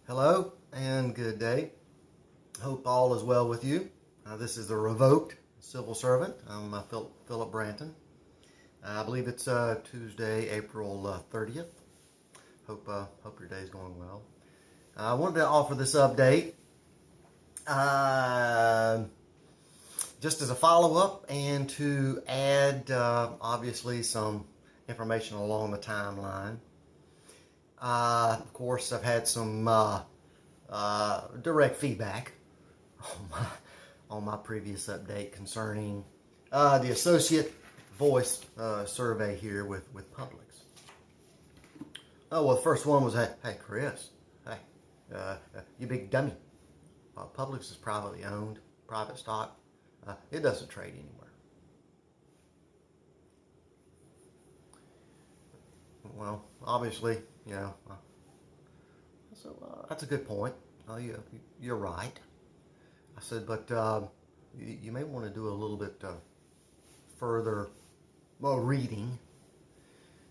Hello and good day. Hope all is well with you. This is the Revoked civil servant. I'm Philip Branton. I believe it's Tuesday, April 30th. Hope your day is going well. I wanted to offer this update just as a follow-up and to add obviously some information along the timeline. Of course, I've had some direct feedback on my previous update concerning the associate voice survey here with Publix. Oh, well, the first one was, hey Chris, you big dummy. Publix is privately owned, private stock. It doesn't trade anywhere. Well, obviously, so that's a good point. You're right. I said, but you may want to do a little bit further reading.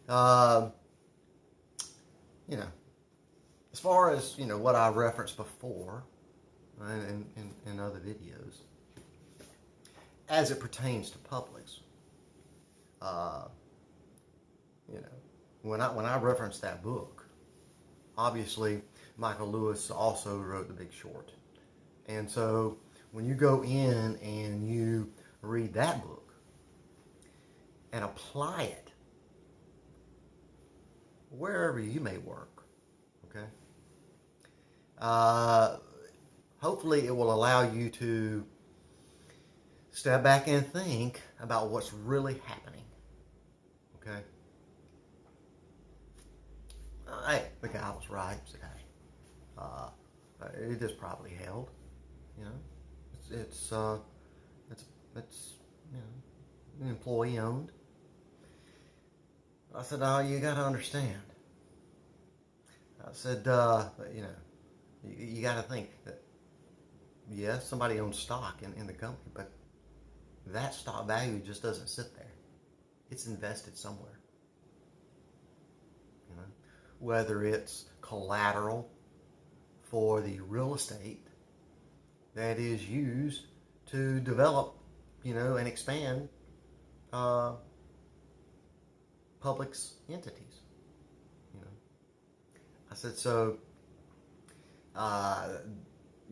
As far as what I referenced before in other videos, as it pertains to Publix, when I referenced that book, obviously Michael Lewis also wrote The Big Short, and so when you go in and you read that book and apply it wherever you may work, okay, hopefully it will allow you to step back and think about what's really happening, okay? Hey, the guy was right. He said, hey, it is privately held. It's employee owned. I said, oh, you got to understand. I said, you got to think that yes, somebody owns stock in the company, but that stock value just doesn't sit there. It's invested somewhere. Whether it's collateral for the real estate that is used to develop, and expand Publix entities. I said, so,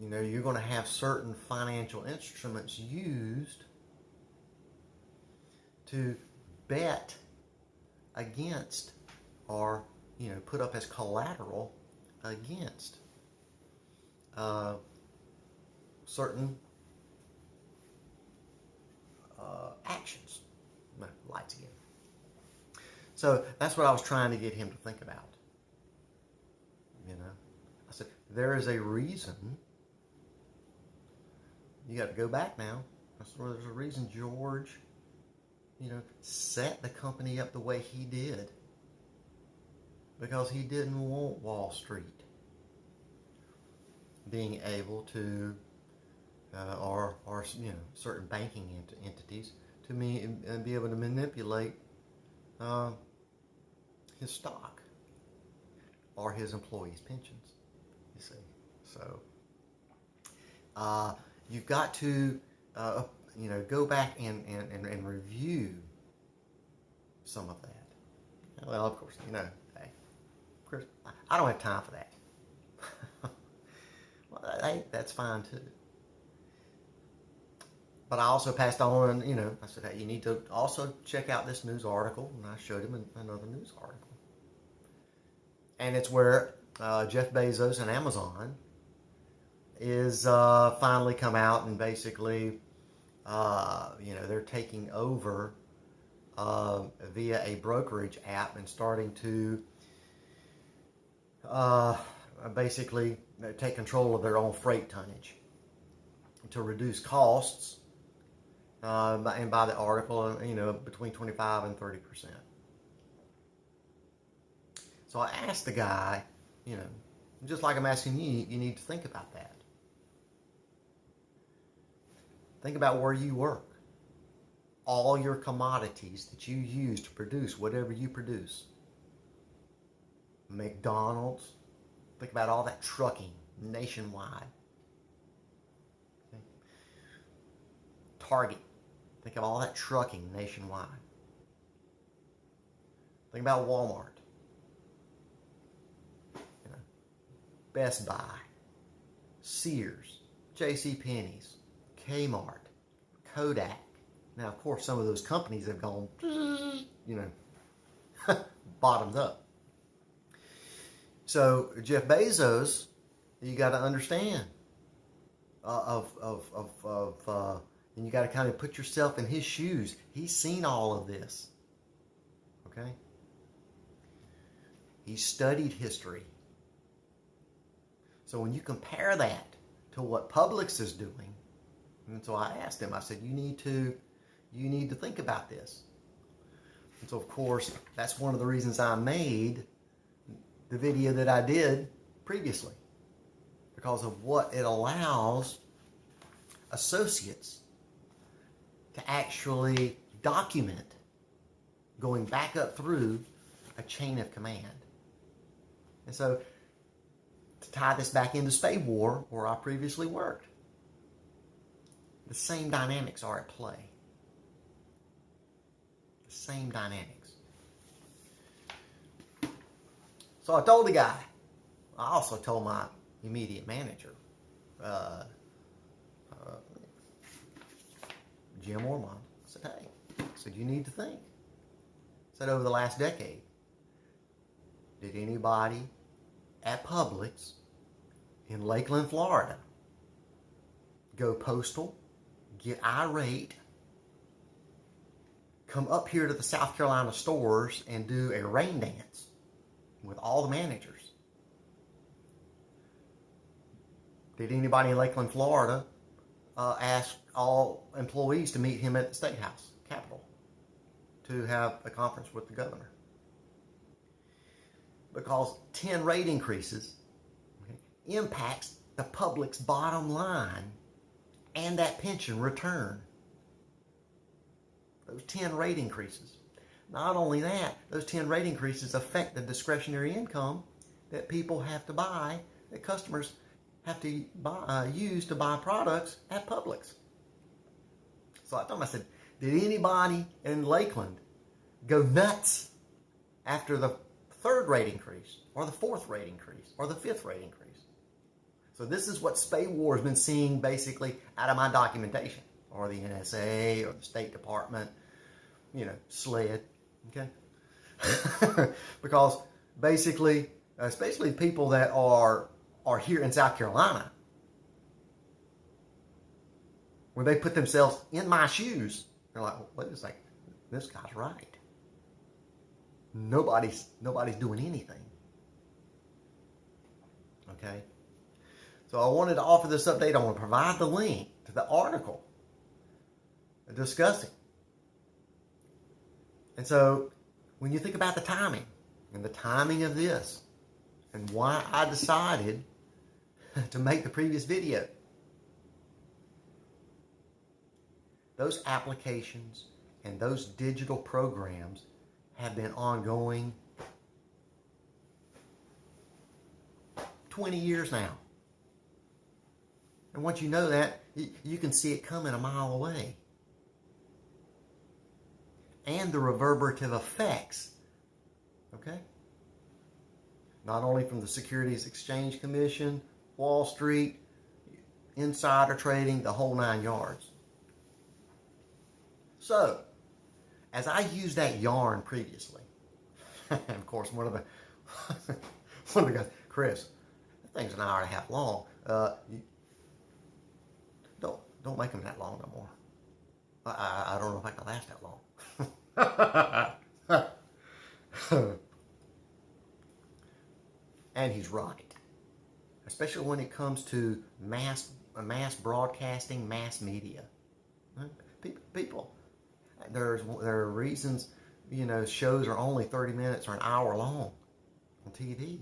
you're going to have certain financial instruments used to bet against or put up as collateral against certain actions. Lights again. So that's what I was trying to get him to think about. I said, there is a reason. You got to go back now. I said, well, there's a reason George, set the company up the way he did. Because he didn't want Wall Street being able to, or certain banking entities to be able to manipulate his stock or his employees' pensions. You see, so you've got to go back and review some of that. Well, of course, hey, Chris, I don't have time for that. Well, hey, that's fine too. But I also passed on, I said, hey, you need to also check out this news article. And I showed him another news article. And it's where Jeff Bezos and Amazon is finally come out and basically, they're taking over via a brokerage app and starting to basically take control of their own freight tonnage to reduce costs, and by the article, between 25 and 30%. So I asked the guy, just like I'm asking you, you need to think about that. Think about where you work. All your commodities that you use to produce whatever you produce. McDonald's, Think about all that trucking nationwide. Okay. Target. Think of all that trucking nationwide. Think about Walmart. You know, Best Buy. Sears. JCPenney's. Kmart. Kodak. Now, of course, some of those companies have gone, you know, bottomed up. So Jeff Bezos, you got to understand, and you got to kind of put yourself in his shoes. He's seen all of this. Okay. He studied history. So when you compare that to what Publix is doing, and so I asked him, I said, you need to think about this. And so of course, that's one of the reasons I made the video that I did previously, because of what it allows associates to actually document going back up through a chain of command. And so to tie this back into Spawar, where I previously worked, the same dynamics are at play. The same dynamics. So I told the guy, I also told my immediate manager, Jim Ormond, I said, hey, I said, you need to think. I said, over the last decade, did anybody at Publix in Lakeland, Florida, go postal, get irate, come up here to the South Carolina stores and do a rain dance with all the managers? Did anybody in Lakeland, Florida, ask all employees to meet him at the State House, Capitol, to have a conference with the governor? Because 10 rate increases impacts the public's bottom line and that pension return. Those 10 rate increases. Not only that, those 10 rate increases affect the discretionary income that people have to buy, that customers have to use to buy products at Publix. So I told him, I said, did anybody in Lakeland go nuts after the 3rd rate increase, or the 4th rate increase, or the 5th rate increase? So this is what Spawar has been seeing basically out of my documentation, or the NSA, or the State Department, you know, SLED, okay? Because basically, especially people that are here in South Carolina, when they put themselves in my shoes, they're like, well, wait a second, this guy's right. Nobody's doing anything. Okay? So I wanted to offer this update. I want to provide the link to the article discussing. And so when you think about the timing and the timing of this and why I decided to make the previous video, those applications and those digital programs have been ongoing 20 years now. And once you know that, you can see it coming a mile away. And the reverberative effects, okay? Not only from the Securities Exchange Commission, Wall Street, insider trading, the whole 9 yards. So, as I used that yarn previously, and of course one of the guys, Chris, that thing's an hour and a half long. Don't make them that long no more. I don't know if I can last that long. And he's right, especially when it comes to mass broadcasting, mass media. People, there are reasons, you know, shows are only 30 minutes or an hour long on TV.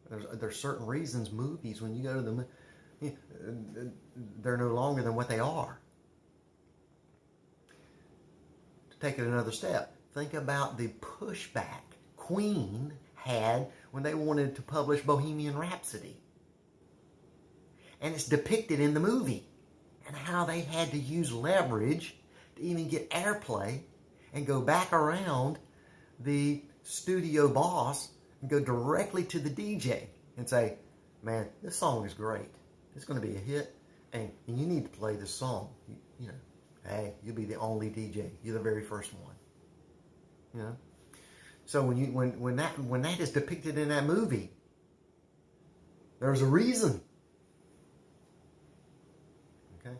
There's certain reasons movies, when you go to them, they're no longer than what they are. To take it another step, think about the pushback Queen had when they wanted to publish Bohemian Rhapsody. And it's depicted in the movie. And how they had to use leverage to even get airplay and go back around the studio boss and go directly to the DJ and say, man, this song is great. It's going to be a hit, and you need to play this song. You know, hey, you'll be the only DJ. You're the very first one. You know. So when that is depicted in that movie, there's a reason. Okay.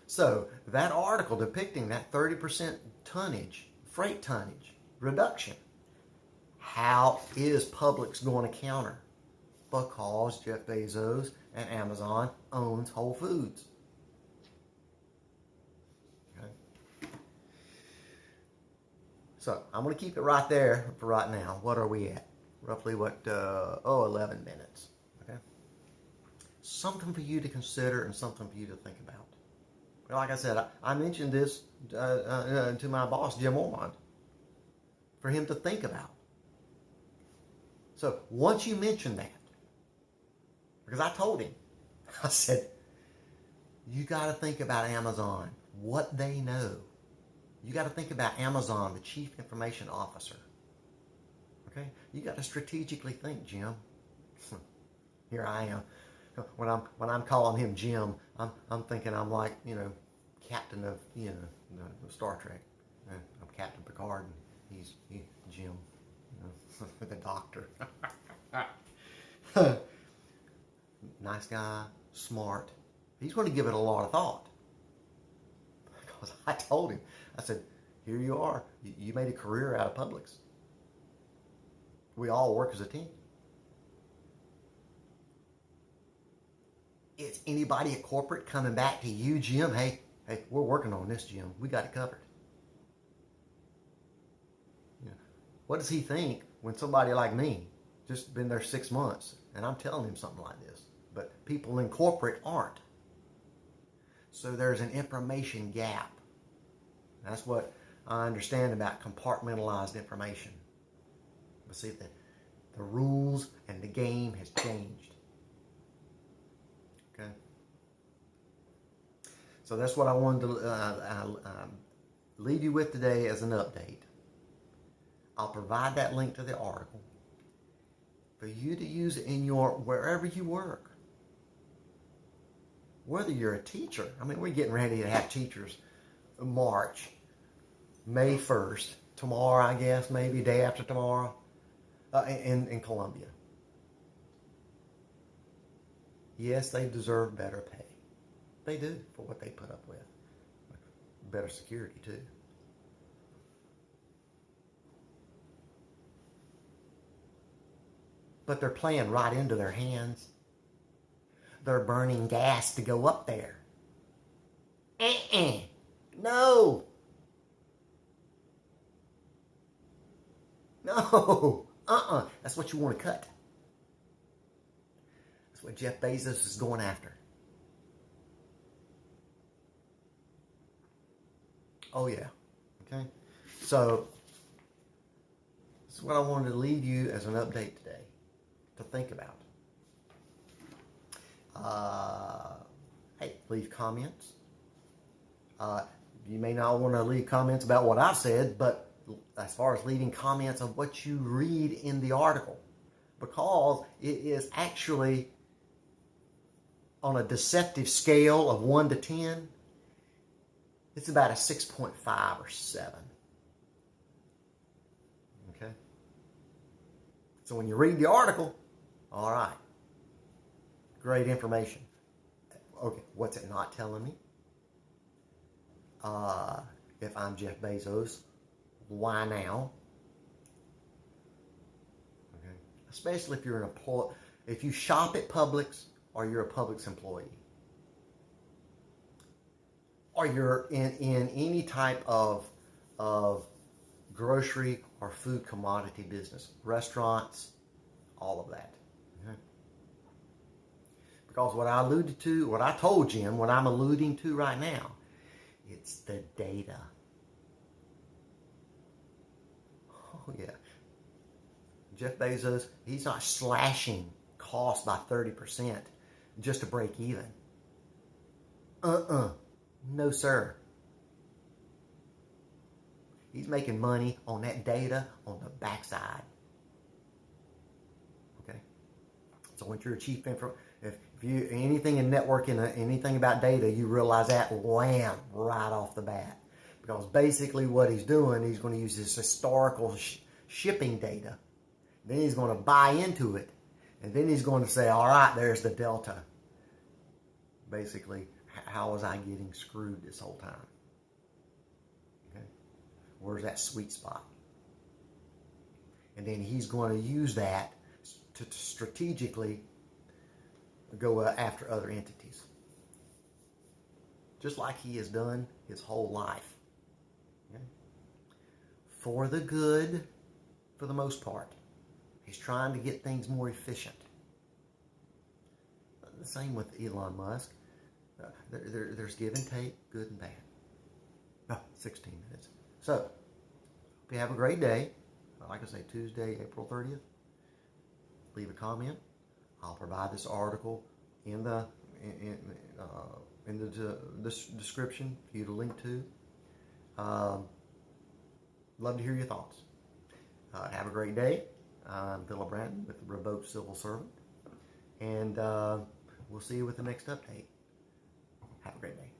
So that article depicting that 30% freight tonnage reduction, how is Publix going to counter? Because Jeff Bezos and Amazon owns Whole Foods. Okay. So I'm going to keep it right there for right now. What are we at? Roughly 11 minutes. Okay. Something for you to consider and something for you to think about. Like I said, I mentioned this to my boss, Jim Ormond, for him to think about. So once you mention that, because I told him, I said, you got to think about Amazon, what they know. You got to think about Amazon, the Chief Information Officer. Okay? You got to strategically think, Jim. Here I am. When I'm calling him Jim, I'm thinking I'm like, captain of, Star Trek. I'm Captain Picard, and he's Jim, the doctor. Nice guy, smart. He's going to give it a lot of thought. Because I told him, I said, here you are. You made a career out of Publix. We all work as a team. Is anybody at corporate coming back to you, Jim? Hey, we're working on this, Jim. We got it covered. What does he think when somebody like me just been there 6 months and I'm telling him something like this? But people in corporate aren't. So there's an information gap. That's what I understand about compartmentalized information. But see, the rules and the game has changed. Okay. So that's what I wanted to leave you with today as an update. I'll provide that link to the article for you to use it in wherever you work. Whether you're a teacher, we're getting ready to have teachers March, May 1st, tomorrow, I guess, maybe day after tomorrow, in Columbia. Yes, they deserve better pay. They do for what they put up with. Better security, too. But they're playing right into their hands. They're burning gas to go up there. No. No. That's what you want to cut. That's what Jeff Bezos is going after. Oh, yeah. Okay. So, this is what I wanted to leave you as an update today to think about. Hey, leave comments. You may not want to leave comments about what I've said, but as far as leaving comments of what you read in the article, because it is actually on a deceptive scale of 1 to 10, it's about a 6.5 or 7. Okay? So when you read the article, all right, great information. Okay, what's it not telling me? If I'm Jeff Bezos, why now? Okay, especially if you're an employee, if you shop at Publix or you're a Publix employee, or you're in any type of grocery or food commodity business, restaurants, all of that. Because what I told Jim, what I'm alluding to right now, it's the data. Oh, yeah. Jeff Bezos, he's not slashing costs by 30% just to break even. No, sir. He's making money on that data on the backside. Okay? So once you're a chief if you anything in networking, anything about data, you realize that wham, right off the bat. Because basically what he's doing, he's going to use his historical shipping data. Then he's going to buy into it. And then he's going to say, all right, there's the delta. Basically, how was I getting screwed this whole time? Okay? Where's that sweet spot? And then he's going to use that to strategically go after other entities. Just like he has done his whole life. Okay? For the good, for the most part. He's trying to get things more efficient. The same with Elon Musk. There's give and take, good and bad. 16 minutes. So, hope you have a great day. Like I say, Tuesday, April 30th. Leave a comment. I'll provide this article in the description for you to link to. Love to hear your thoughts. Have a great day. I'm Philip Branton with the Revoked Civil Servant. And we'll see you with the next update. Have a great day.